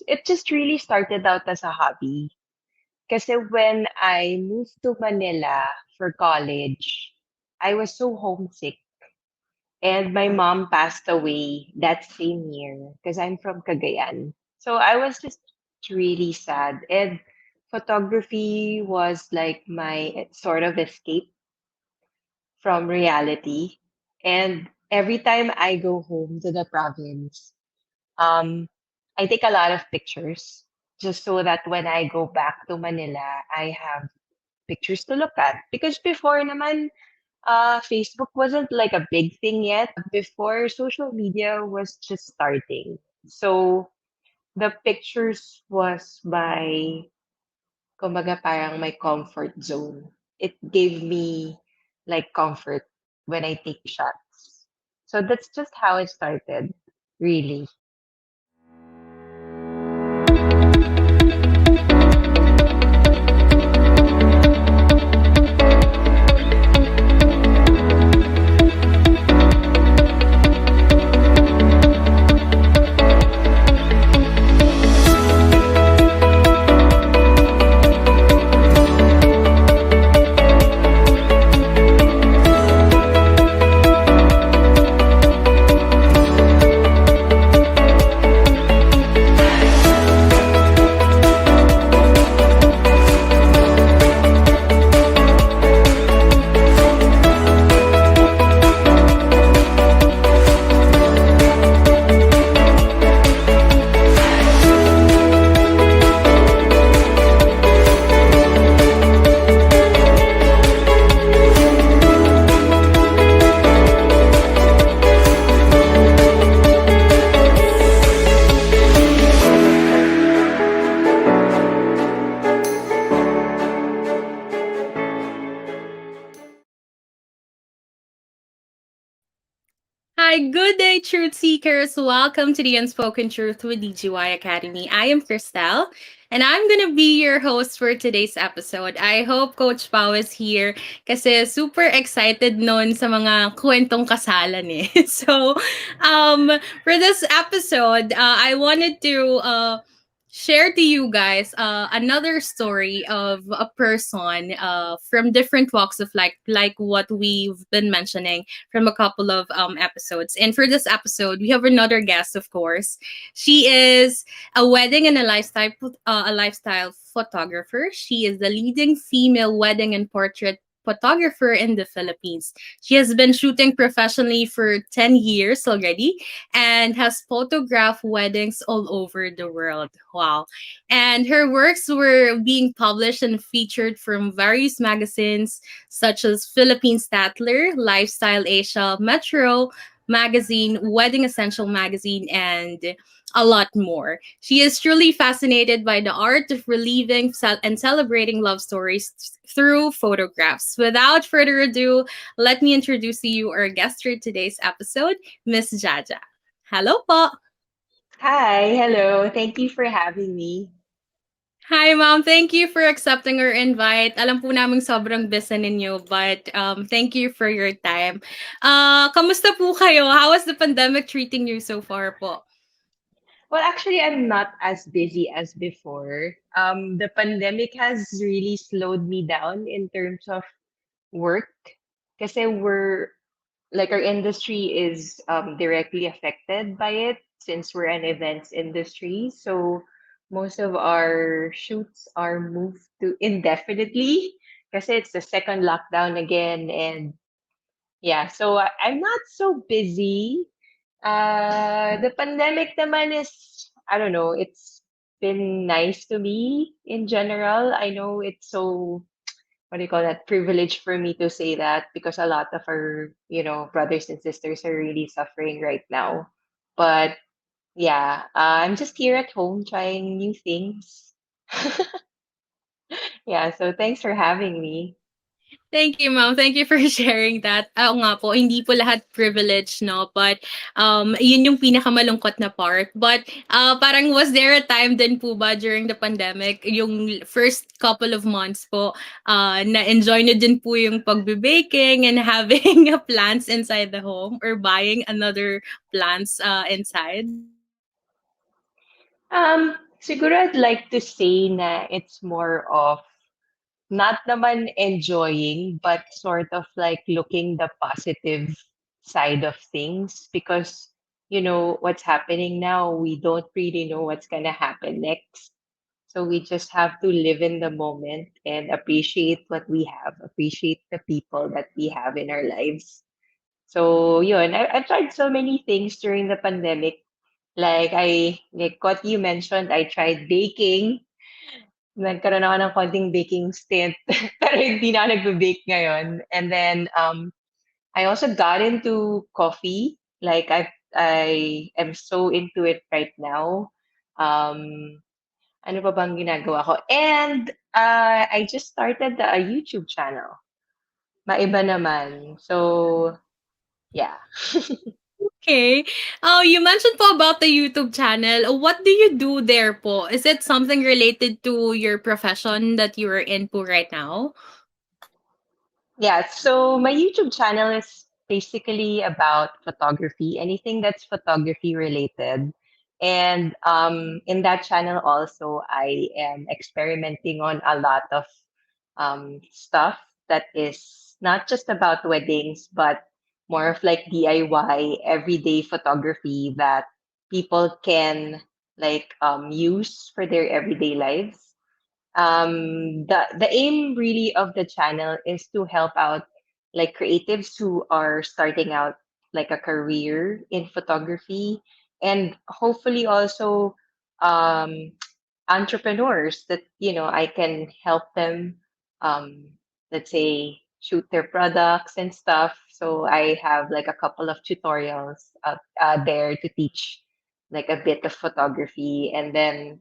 it just really started out as a hobby. Kasi when I moved to Manila for college, I was so homesick. And my mom passed away that same year because I'm from Cagayan. So I was just really sad. And photography was like my sort of escape from reality. And every time I go home to the province, um, I take a lot of pictures just so that when I go back to Manila, I have pictures to look at. Because before naman, Facebook wasn't like a big thing yet. Before, social media was just starting. So the pictures was my, kumbaga parang my comfort zone. It gave me like comfort when I take shots. So that's just how it started, really. Hi, good day, truth seekers. Welcome to the Unspoken Truth with DGY Academy. I am Christelle, and I'm gonna be your host for today's episode. I hope Coach Pao is here kasi super excited noon sa mga kwentong kasalan eh. So, um, for this episode, I wanted to share to you guys another story of a person from different walks of life, like what we've been mentioning from a couple of episodes. And for this episode, we have another guest, of course. She is a wedding and a lifestyle photographer. She is the leading female wedding and portrait photographer in the Philippines. She has been shooting professionally for 10 years already and has photographed weddings all over the world. Wow. And her works were being published and featured from various magazines such as Philippine Statler, Lifestyle Asia, Metro Magazine, Wedding Essential Magazine, and a lot more. She is truly fascinated by the art of reliving and celebrating love stories through photographs. Without further ado, let me introduce to you our guest for today's episode, Miss Jaja. Hello po! Hi, hello. Thank you for having me. Hi, Ma'am. Thank you for accepting our invite. Alam po namin sobrang busy ninyo, but thank you for your time. Kamusta po kayo? How is the pandemic treating you so far po? Well, actually, I'm not as busy as before. The pandemic has really slowed me down in terms of work because our industry is directly affected by it since we're an events industry. So most of our shoots are moved to indefinitely because it's the second lockdown again. And yeah, so I'm not so busy. The pandemic naman is, I don't know, it's been nice to me in general. I know it's so, what do you call that, privilege for me to say that because a lot of our, brothers and sisters are really suffering right now. But yeah, I'm just here at home trying new things. Yeah, so thanks for having me. Thank you, Ma'am. Thank you for sharing that. Oo nga po, hindi po lahat privilege, no? But yun yung pinakamalungkot na part. But parang was there a time din po ba during the pandemic, yung first couple of months po, na-enjoy nyo din po yung pagbe-baking and having plants inside the home or buying another plants inside? Siguro I'd like to say na it's more of not naman enjoying, but sort of like looking the positive side of things because, what's happening now, we don't really know what's going to happen next. So we just have to live in the moment and appreciate what we have, appreciate the people that we have in our lives. So yun, I've tried so many things during the pandemic. Like what you mentioned, I tried baking. Nagkaroon ako ng konting baking stint, pero hindi na ako nagbe-bake ngayon. And then, I also got into coffee. Like I am so into it right now. Um, ano pa bang ginagawa ko? And I just started a YouTube channel. Maiba naman. So, yeah. Okay. Oh, you mentioned po about the YouTube channel. What do you do there po? Is it something related to your profession that you are in po right now? Yeah, so my YouTube channel is basically about photography, anything that's photography related. And in that channel also, I am experimenting on a lot of stuff that is not just about weddings, but more of like DIY, everyday photography that people can like use for their everyday lives. The aim really of the channel is to help out like creatives who are starting out like a career in photography, and hopefully also um entrepreneurs that I can help them, um let's say, shoot their products and stuff. So I have like a couple of tutorials there to teach like a bit of photography, and then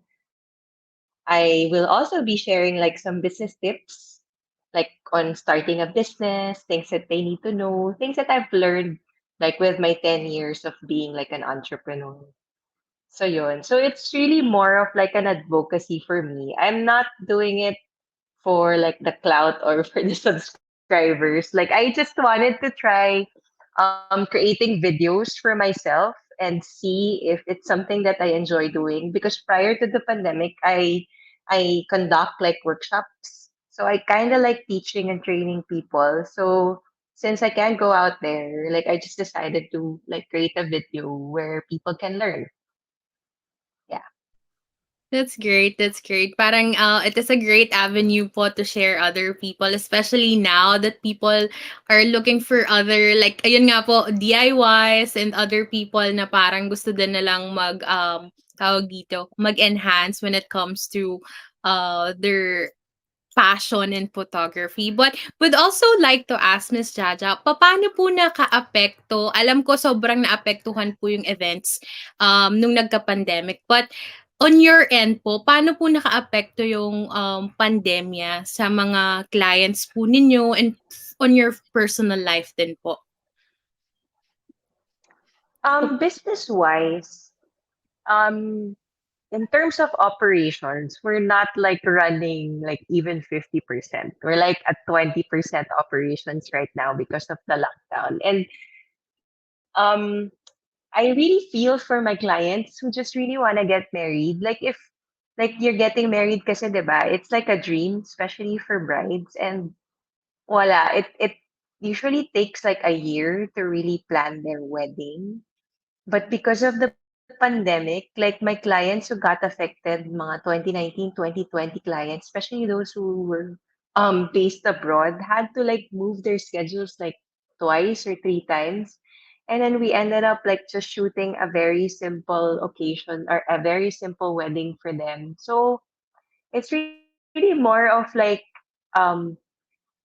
I will also be sharing like some business tips, like on starting a business, things that they need to know, things that I've learned like with my 10 years of being like an entrepreneur. So yun. So it's really more of like an advocacy for me. I'm not doing it for like the clout or for the subscribers. Like I just wanted to try creating videos for myself and see if it's something that I enjoy doing, because prior to the pandemic I conduct like workshops. So I kind of like teaching and training people. So since I can't go out there, like I just decided to like create a video where people can learn. Yeah. That's great. That's great. Parang it is a great avenue po to share other people, especially now that people are looking for other, like ayun nga po, DIYs and other people na parang gusto din nilang tawag dito, mag-enhance when it comes to their passion in photography. But would also like to ask Miss Jaja, paano po nakaapekto? Alam ko sobrang naapektuhan po yung events nung nagka-pandemic. But on your end po, paano po nakaapekto yung pandemya sa mga clients po ninyo and on your personal life din po? Business wise, um in terms of operations, we're not like running like even 50%. We're like at 20% operations right now because of the lockdown. And um, I really feel for my clients who just really want to get married. Like if like you're getting married kasi 'di ba? It's like a dream, especially for brides. And voila, it usually takes like a year to really plan their wedding. But because of the pandemic, like my clients who got affected, mga 2019, 2020 clients, especially those who were based abroad, had to like move their schedules like twice or three times. And then we ended up like just shooting a very simple occasion or a very simple wedding for them. So it's really more of like um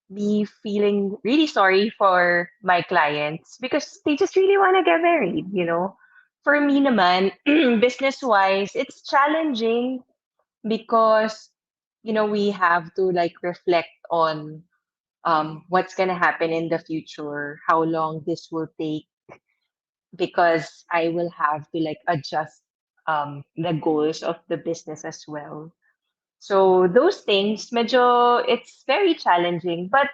me feeling really sorry for my clients because they just really want to get married. For me naman, business wise, it's challenging because we have to like reflect on what's going to happen in the future, how long this will take, because I will have to like adjust the goals of the business as well. So those things, medyo it's very challenging, but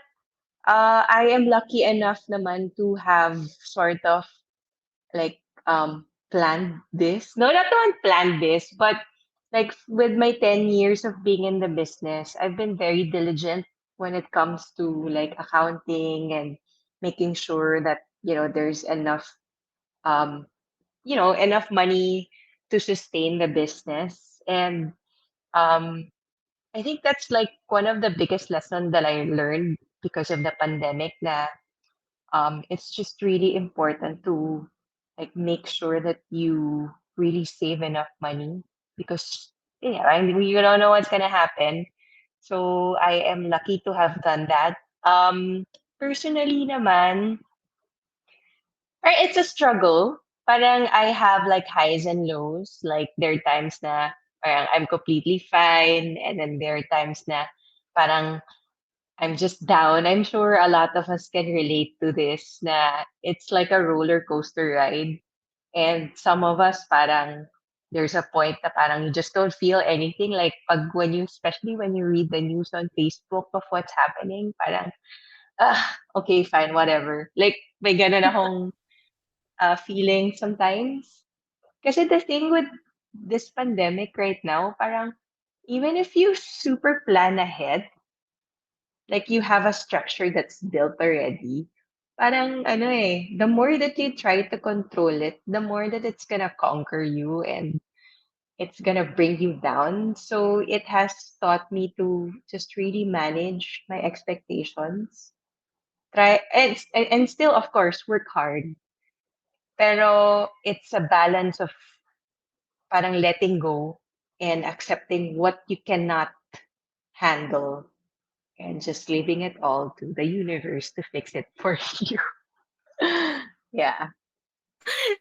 I am lucky enough naman to have sort of like planned this. No, not naman planned this, but like with my 10 years of being in the business, I've been very diligent when it comes to like accounting and making sure that, there's enough um, enough money to sustain the business. And um I think that's like one of the biggest lessons that I learned because of the pandemic na it's just really important to like make sure that you really save enough money because I mean, you don't know what's gonna happen. So I am lucky to have done that. Personally naman, it's a struggle. Parang I have like highs and lows. Like there are times na parang I'm completely fine, and then there are times na parang I'm just down. I'm sure a lot of us can relate to this na it's like a roller coaster ride. And some of us parang there's a point na parang you just don't feel anything. Like pag when you, especially when you read the news on Facebook of what's happening, parang, okay, fine, whatever. Like may ganun akong feeling sometimes. Kasi the thing with this pandemic right now, parang even if you super plan ahead, like you have a structure that's built already, parang ano the more that you try to control it, the more that it's gonna conquer you and it's gonna bring you down. So it has taught me to just really manage my expectations. Try and still of course work hard. Pero it's a balance of parang letting go and accepting what you cannot handle and just leaving it all to the universe to fix it for you. Yeah.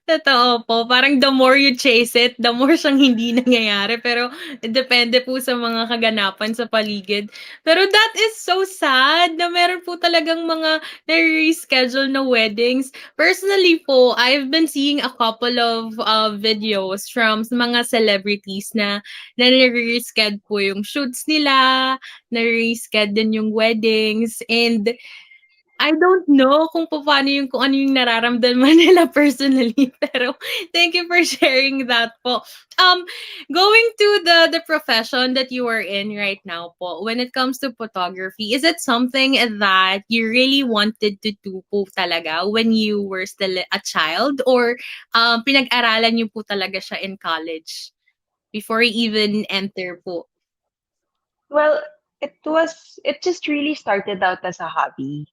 Totoo po. Parang the more you chase it, the more siyang hindi nangyayari. Pero depende po sa mga kaganapan sa paligid. Pero that is so sad na meron po talagang mga na-reschedule na weddings. Personally po, I've been seeing a couple of videos from mga celebrities na nare-reschedule po yung shoots nila, nare-reschedule din yung weddings, and I don't know kung ano yung nararamdaman nila personally, pero thank you for sharing that po. Um, Going to the profession that you are in right now po, when it comes to photography, is it something that you really wanted to do po talaga when you were still a child, or pinag-aralan niyo po talaga siya in college before you even enter po? Well, it just really started out as a hobby.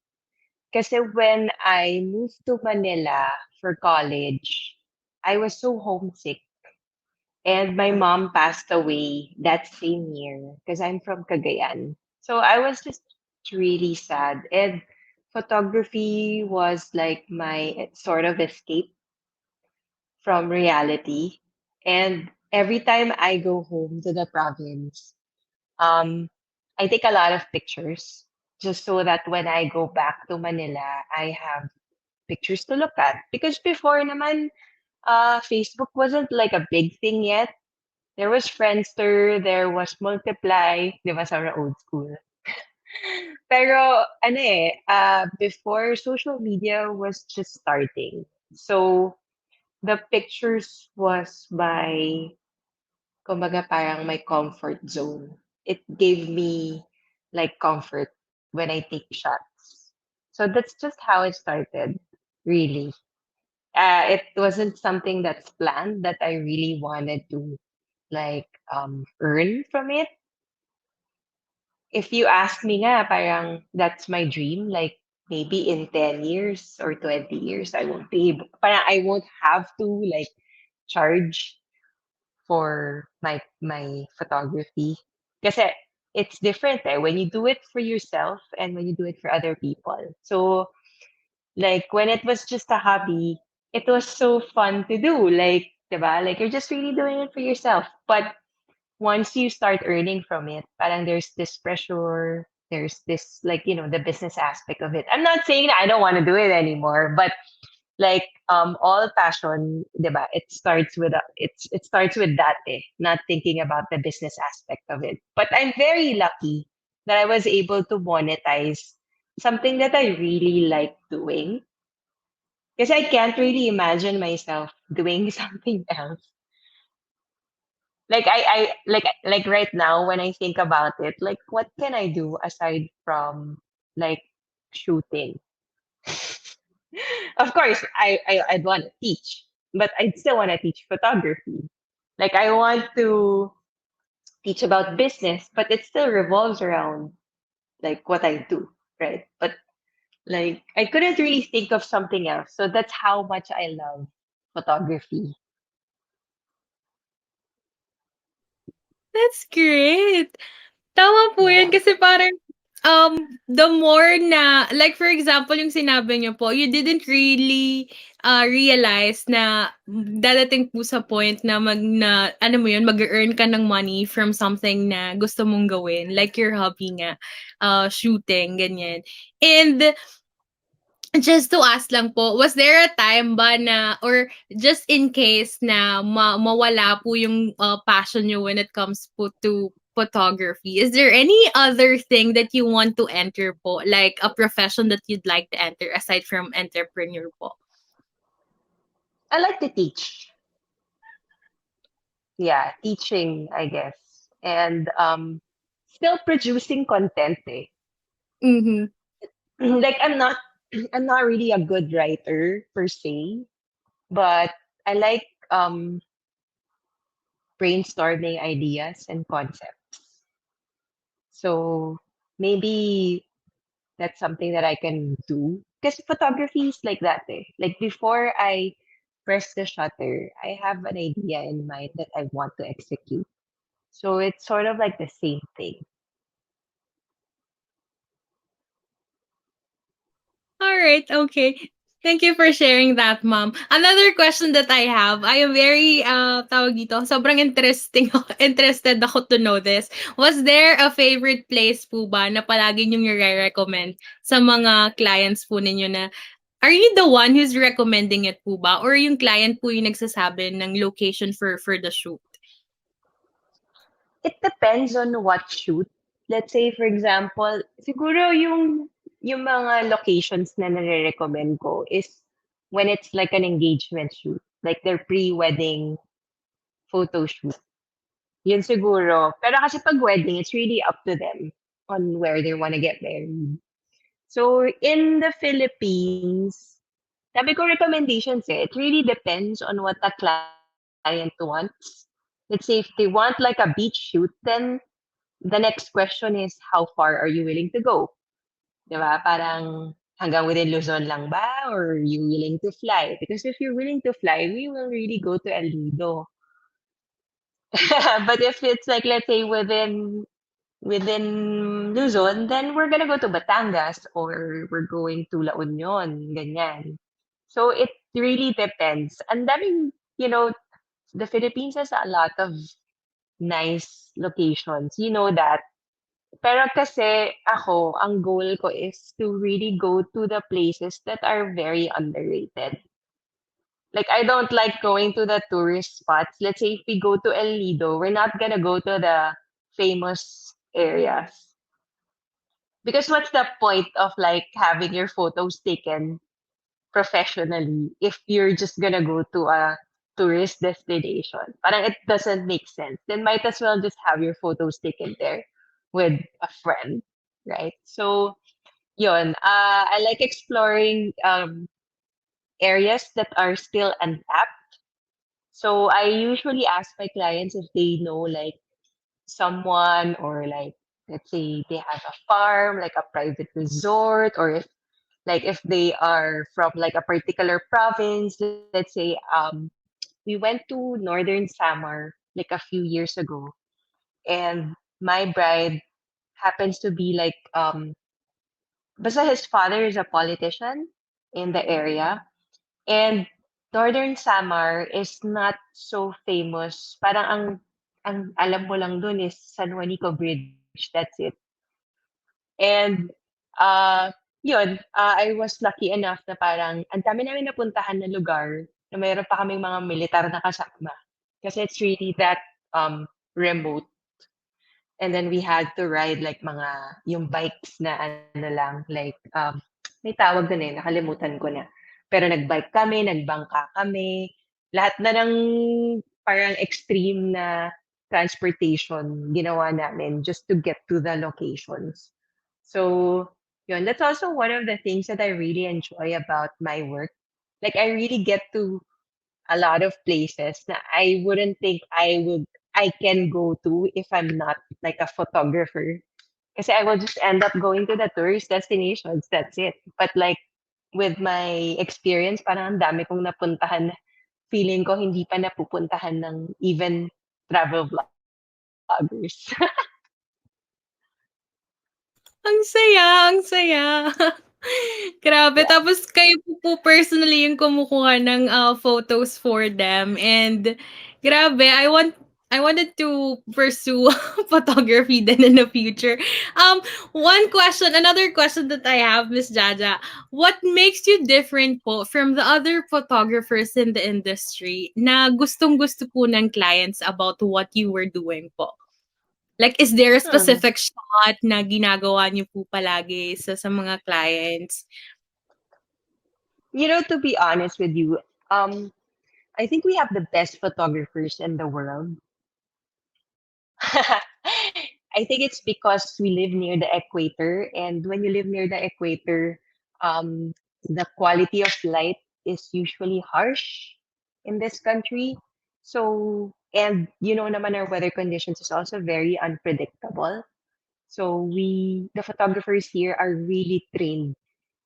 Kasi when I moved to Manila for college, I was so homesick. And my mom passed away that same year because I'm from Cagayan. So I was just really sad. And photography was like my sort of escape from reality. And every time I go home to the province, um, I take a lot of pictures just so that when I go back to Manila, I have pictures to look at. Because before naman, Facebook wasn't like a big thing yet. There was Friendster, there was Multiply, di ba sa old school. Pero ano before social media was just starting. So the pictures was my, kumbaga parang my comfort zone. It gave me like comfort when I take shots. So that's just how it started, really. It wasn't something that's planned that I really wanted to like earn from it. If you ask me nga, parang that's my dream. Like maybe in 10 years or 20 years, I won't be able, parang I won't have to like charge for my photography. Kasi it's different when you do it for yourself and when you do it for other people. So like when it was just a hobby, it was so fun to do. Like, diba? Like you're just really doing it for yourself. But once you start earning from it, parang there's this pressure, there's this like, the business aspect of it. I'm not saying that I don't want to do it anymore, but like all passion, 'di ba? It starts with that not thinking about the business aspect of it. But I'm very lucky that I was able to monetize something that I really like doing. Because I can't really imagine myself doing something else. like right now when I think about it, like what can I do aside from like shooting? Of course, I'd want to teach, but I'd still want to teach photography. Like I want to teach about business, but it still revolves around like what I do, right? But like I couldn't really think of something else. So that's how much I love photography. That's great. Tama po yun Yeah. kasi parang, the more na like for example yung sinabi niyo po, you didn't really, realize na dadating po sa point na ano mo yun, mag-e-earn ka ng money from something na gusto mong gawin, like your hobby nga, shooting, ganyan. And just to ask lang po, was there a time ba na or just in case na mawala po yung, passion niyo when it comes po to photography, is there any other thing that you want to enter po? Like a profession that you'd like to enter aside from entrepreneur po? I like to teach. Yeah, teaching, I guess. And still producing content eh. Mhm. Like I'm not really a good writer per se, but I like brainstorming ideas and concepts. So maybe that's something that I can do. Because photography is like that eh. Like before I press the shutter, I have an idea in mind that I want to execute. So it's sort of like the same thing. All right, okay. Thank you for sharing that, ma'am. Another question that I have, I am very, tawag dito, sobrang interesting interested ako to know this. Was there a favorite place po ba na palagi niyong nire-recommend sa mga clients po ninyo na are you the one who's recommending it po ba or yung client po yung nagsasabi ng location for the shoot? It depends on what shoot. Let's say, for example, siguro yung mga locations na nare-recommend ko is when it's like an engagement shoot, like their pre-wedding photo shoot. Yun siguro. Pero kasi pag wedding, it's really up to them on where they want to get married. So, in the Philippines, sabi ko recommendations eh. It really depends on what the client wants. Let's say if they want like a beach shoot, then the next question is how far are you willing to go? 'Di ba? Parang hanggang within Luzon lang ba or are you willing to fly? Because if you're willing to fly, we will really go to El Nido. But if it's like let's say within Luzon, then we're gonna go to Batangas or we're going to La Union, ganyan. So it really depends. And daming, the Philippines has a lot of nice locations. You know that. Pero kasi ako, ang goal ko is to really go to the places that are very underrated. Like I don't like going to the tourist spots. Let's say if we go to El Nido, we're not gonna go to the famous areas. Because what's the point of like having your photos taken professionally if you're just gonna go to a tourist destination? Parang it doesn't make sense. Then might as well just have your photos taken there with a friend, right? So, yun. I like exploring areas that are still untapped. So I usually ask my clients if they know like someone or like let's say they have a farm, like a private resort, or if they are from like a particular province. Let's say we went to northern Samar like a few years ago, and my bride happens to be like basta his father is a politician in the area, and northern Samar is not so famous. Parang ang alam mo lang dun is San Juanico Bridge, that's it. And uh yun, I was lucky enough na parang ang dami namin napuntahan na lugar na mayroon pa kaming mga militar na kasama. Kasi it's really that remote. And then we had to ride like yung bikes na ano lang, like may tawag dun eh, nakalimutan ko na. Pero nagbike kami, nagbangka kami, lahat na ng parang extreme na transportation ginawa namin just to get to the locations. So, yun, that's also one of the things that I really enjoy about my work. Like I really get to a lot of places na I wouldn't think I can go to if I'm not like a photographer. Kasi I will just end up going to the tourist destinations, that's it. But like with my experience, parang ang dami kong napuntahan na feeling ko hindi pa napupuntahan ng even travel vloggers. Ang saya, ang saya. Grabe, Yeah. tapos kayo po personally yung kumukuha ng, photos for them and grabe, I wanted to pursue photography then in the future. Another question that I have, Miss Jaja, what makes you different po from the other photographers in the industry na gustong-gusto po ng clients about what you were doing po? Like, is there a Hmm. specific shot na ginagawa niyo po palagi sa mga clients? You know, to be honest with you, um, I think we have the best photographers in the world. I think it's because we live near the equator, and when you live near the equator, the quality of light is usually harsh in this country. So, and you know, naman our weather conditions is also very unpredictable. So the photographers here are really trained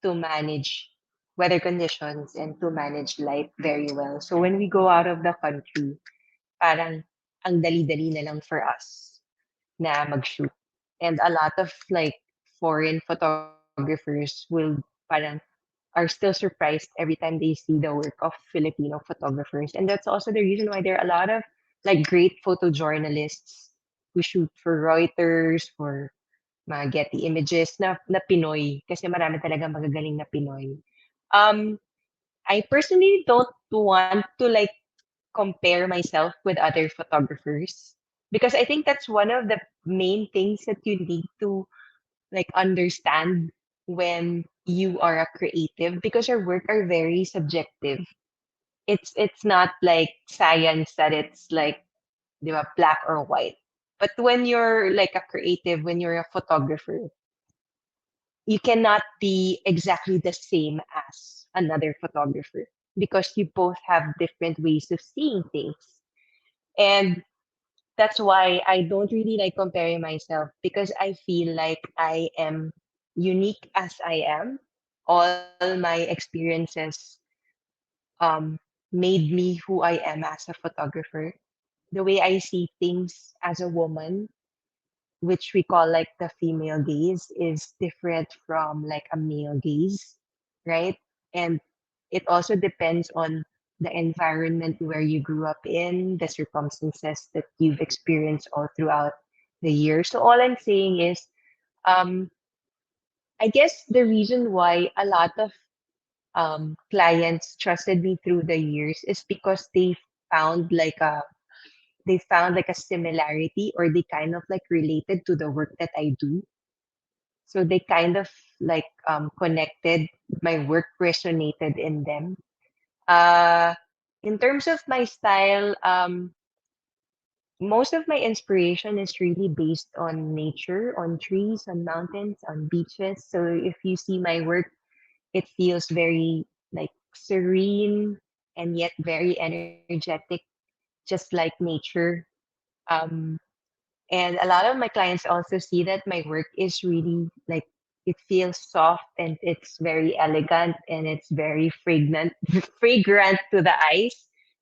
to manage weather conditions and to manage light very well. So when we go out of the country, parang ang dali-dali na lang for us na mag-shoot. And a lot of like foreign photographers will parang are still surprised every time they see the work of Filipino photographers. And that's also the reason why there are a lot of like great photojournalists who shoot for Reuters, for mga Getty Images na Pinoy kasi marami talagang magagaling na Pinoy. Um, I personally don't want to like compare myself with other photographers because I think that's one of the main things that you need to like understand when you are a creative because your work are very subjective. It's not like science that it's like, di ba, black or white. But when you're like a creative, when you're a photographer, you cannot be exactly the same as another photographer because you both have different ways of seeing things. And that's why I don't really like comparing myself because I feel like I am unique as I am. All my experiences um, made me who I am as a photographer. The way I see things as a woman, which we call like the female gaze, is different from like a male gaze, right? And it also depends on the environment where you grew up in, the circumstances that you've experienced all throughout the year. So all I'm saying is, um, I guess the reason why a lot of clients trusted me through the years is because found like a they found like a similarity or they kind of like related to the work that I do. So they kind of like connected, my work resonated in them. Uh, in terms of my style, most of my inspiration is really based on nature, on trees, on mountains, on beaches. So if you see my work, it feels very like serene and yet very energetic, just like nature. Um, And a lot of my clients also see that my work is really like it feels soft and it's very elegant and it's very fragrant fragrant to the eyes.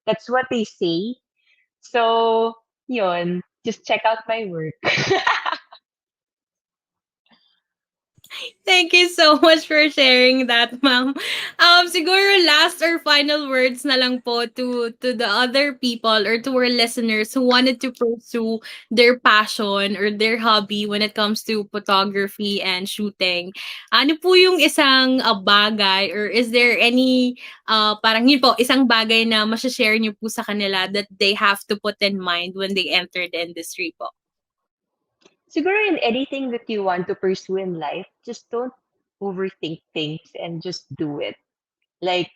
That's what they say. So, yun, just check out my work. Thank you so much for sharing that, ma'am. Siguro last or final words na lang po to the other people or to our listeners who wanted to pursue their passion or their hobby when it comes to photography and shooting. Ano po yung isang bagay or is there any parang yun po, isang bagay na share niyo po sa kanila that they have to put in mind when they enter the industry po? Siguro in anything that you want to pursue in life, just don't overthink things and just do it. Like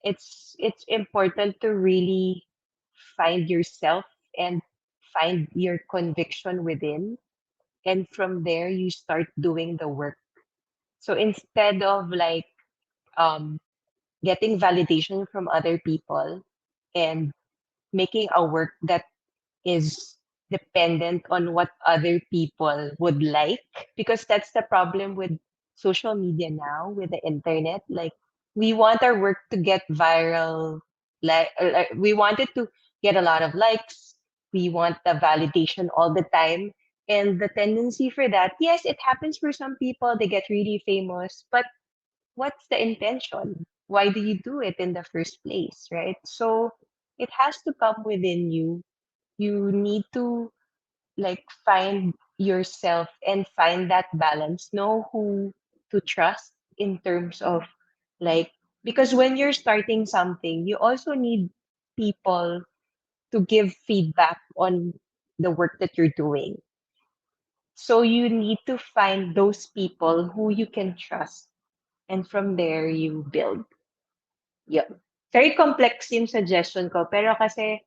it's important to really find yourself and find your conviction within, and from there you start doing the work. So instead of like um, getting validation from other people and making a work that is dependent on what other people would like, because that's the problem with social media now, with the internet. Like, we want our work to get viral, like we want it to get a lot of likes, we want the validation all the time. And the tendency for that, yes, it happens for some people, they get really famous, but what's the intention? Why do you do it in the first place, right? So it has to come within you. You need to like find yourself and find that balance. Know who to trust in terms of like, because when you're starting something, you also need people to give feedback on the work that you're doing. So you need to find those people who you can trust, and from there you build. Yep. Very complex yung suggestion ko, pero kasi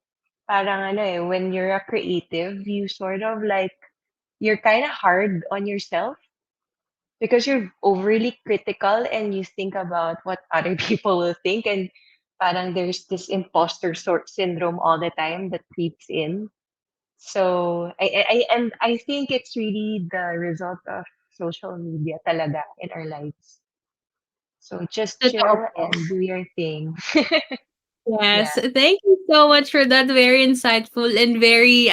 parang ano eh, when you're a creative, you sort of like, you're kind of hard on yourself because you're overly critical and you think about what other people will think, and parang there's this imposter sort syndrome all the time that creeps in. So I think it's really the result of social media talaga in our lives. So just Totoo chill po. and do your thing. Yes, Yeah. thank you so much for that very insightful and very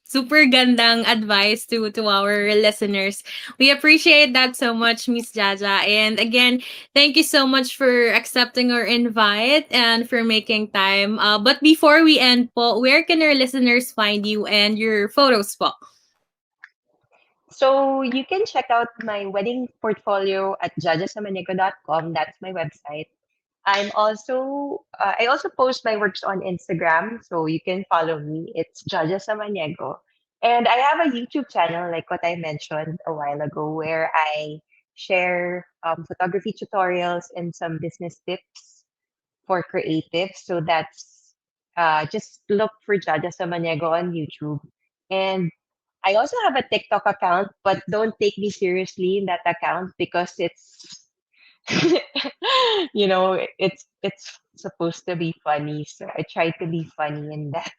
super gandang advice to our listeners. We appreciate that so much, Miss Jaja. And again, thank you so much for accepting our invite and for making time. But before we end po, where can our listeners find you and your photos po? So you can check out my wedding portfolio at jajasamaniego.com. That's my website. I also post my works on Instagram, so you can follow me. It's Jaja Samaniego. And I have a YouTube channel, like what I mentioned a while ago, where I share photography tutorials and some business tips for creatives. So that's just look for Jaja Samaniego on YouTube. And I also have a TikTok account, but don't take me seriously in that account because it's it's supposed to be funny. So I try to be funny in that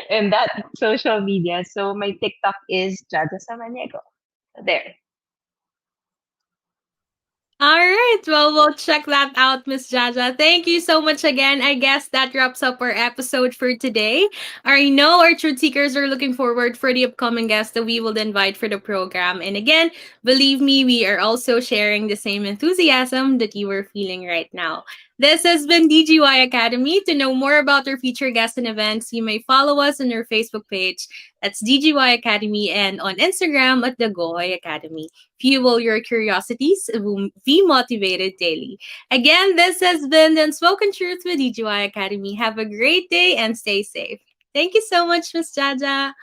in that social media. So my TikTok is Jaja Samaniego. There. All right. Well, we'll check that out, Miss Jaja. Thank you so much again. I guess that wraps up our episode for today. I know our truth seekers are looking forward for the upcoming guests that we will invite for the program. And again, believe me, we are also sharing the same enthusiasm that you are feeling right now. This has been DGY Academy. To know more about our future guests and events, you may follow us on our Facebook page. That's DGY Academy and on Instagram at the Goy Academy. Fuel your curiosities, be motivated daily. Again, this has been the Unspoken Truth with DGY Academy. Have a great day and stay safe. Thank you so much, Miss Jaja.